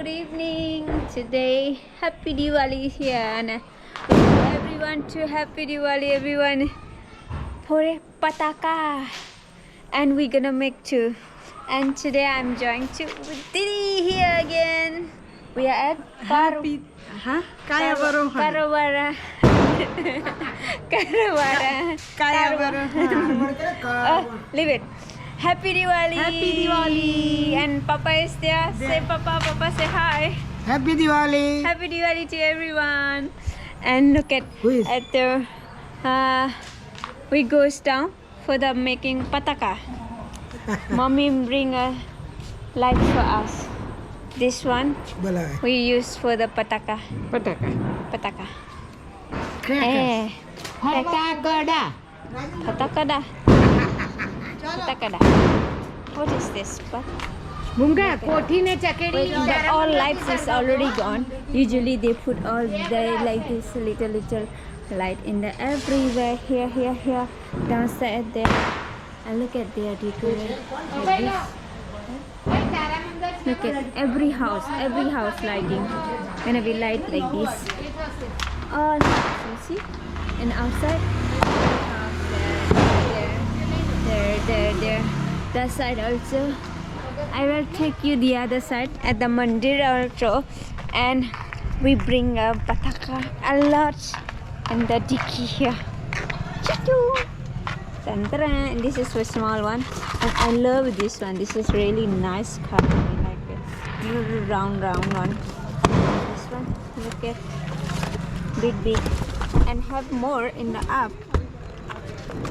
good evening. Today, happy Diwali here, and everyone to happy Diwali, everyone. Pore pataka, and we're gonna make two. And today I'm joining to with Didi here again. We are at Karawara. Leave it. Happy Diwali. Happy Diwali. And Papa is there. Say Papa. Papa say hi. Happy Diwali. Happy Diwali to everyone. And look at the we goes down for the making pataka. Mommy bring a light for us. This one we use for the pataka. Pataka. Patakada. What is this? All lights is already gone. Usually they put all the like this little light in the everywhere. Here, downstairs there. And look at their decoration. Like this. Look at every house lighting. Gonna be light like this. Oh, you see? And outside. There. That side also. I will take you the other side at the mandir also, and we bring a pataka a lot in the dicky here. And this is a small one, and I love this one. This is really nice color. I like it. Little round one. This one, look at big, and have more in the up.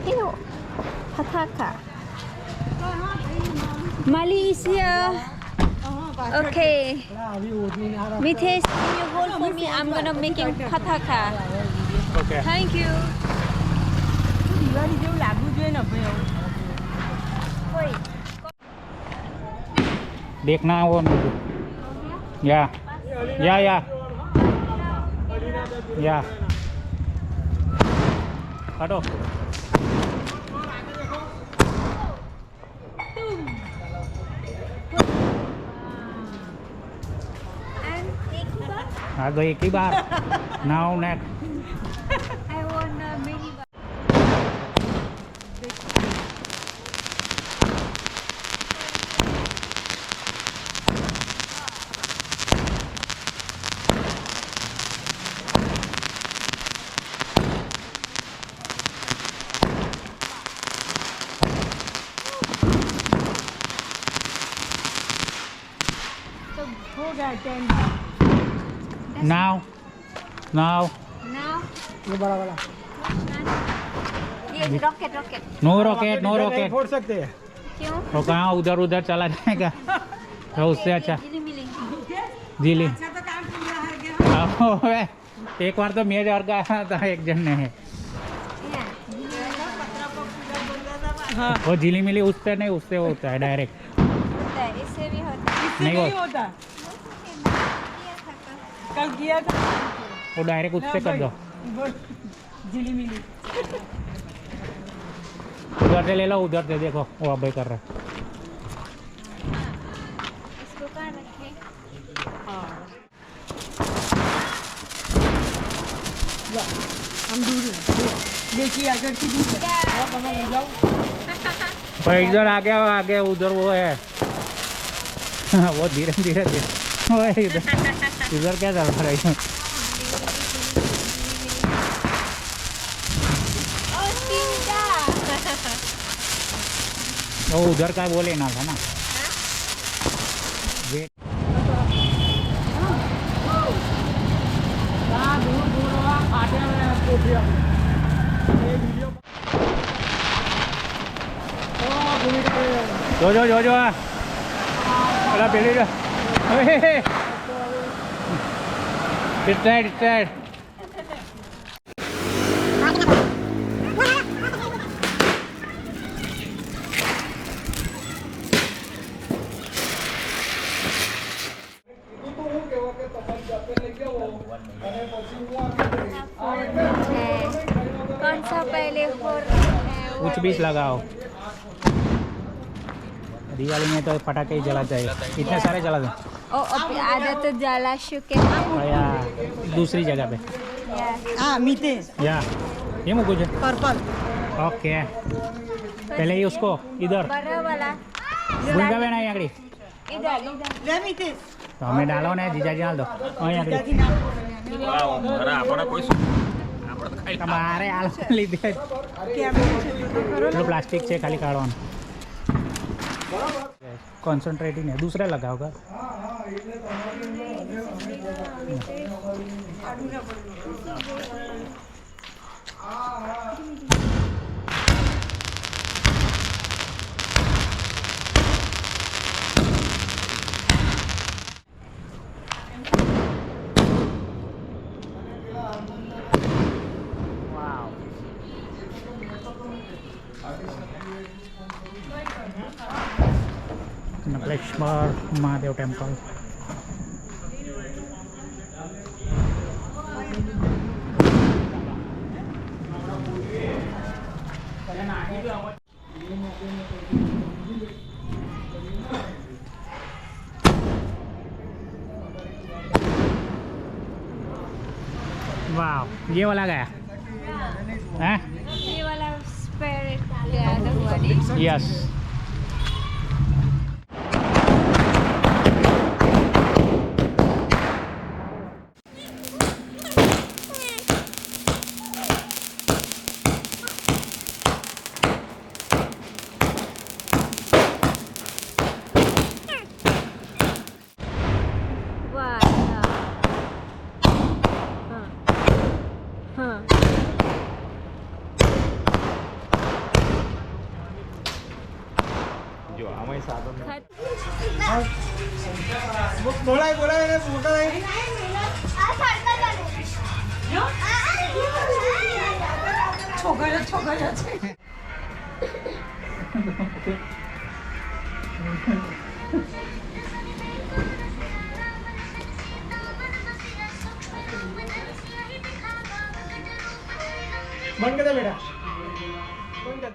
Hello, pataka. Mali is here. Okay. Mitesh, can you hold for me? I'm gonna making pataka. Okay. Thank you. देखना वो या हटो आ गई एक ही बार now next I want a mini one. Now ये बड़ा ये रॉकेट नो रॉकेट फोड़ सकते हैं। क्यों? वो कहाँ उधर चला जाएगा तो उससे अच्छा जिली एक बार तो मेज और गया था एक जन ने वो झिली मिली उससे नहीं उससे होता है डायरेक्ट इससे भी होता है। नहीं होता कल किया था वो डायरेक्ट उससे कर दो झिली मिली उधर से ले लो उधर से देखो वो अब कर रहा है इसको कहाँ रखें? हम दूर देखिए अगर की दूर ले जाओ पर इधर आ गया उधर वो है वो धीरे वो है इधर क्या चल रहा है वो उधर का वो लेना था ना जो अला पहले जो इस साइड कौन सा पहले कुछ भी लगाओ दिवाली में तो पटाखे ही जलाते हैं इतने सारे जला दो Oh, ada tuh jalan syukur. kayak दूसरी जगह पे Ya. हाँ मीठे या ये मुझे कुछ पर्पल ओके पहले ही उसको इधर Bara wala. भूलगा भी नहीं आगड़ी Ida. ले मीठे तो हमें डालो ने जीजाजी डाल दो અહીં આગળ दादी ना તમારે આ લીધે क्या बोले પેલું પ્લાસ્ટિક છે ખાલી કાઢવાનું કોન્સન્ટ્રેટિંગ है दूसरा लगाओगा नकलेश्वर महादेव टेम्पल वाह ये वाला गया हैं Ini wala spare ya ada dua nih. Yes Wah. Huh. बोला है मोटा है छोकरा છે बंद कर दे बेटा बंद कर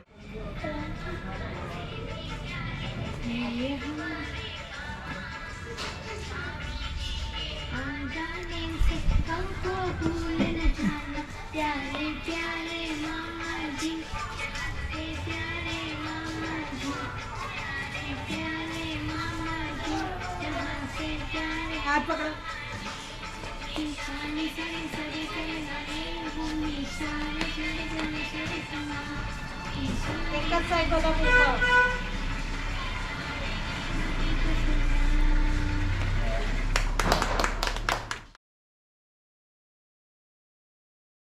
प्यारे प्यारे मामा जी प्यारे मामा जी प्यारे मामा जी जहाँ से प्यारे हाथ पकड़ो सारे सारे सारे सारे गाने भूमि सारे सारे सारे सारे समा एक साइड होगा पूरा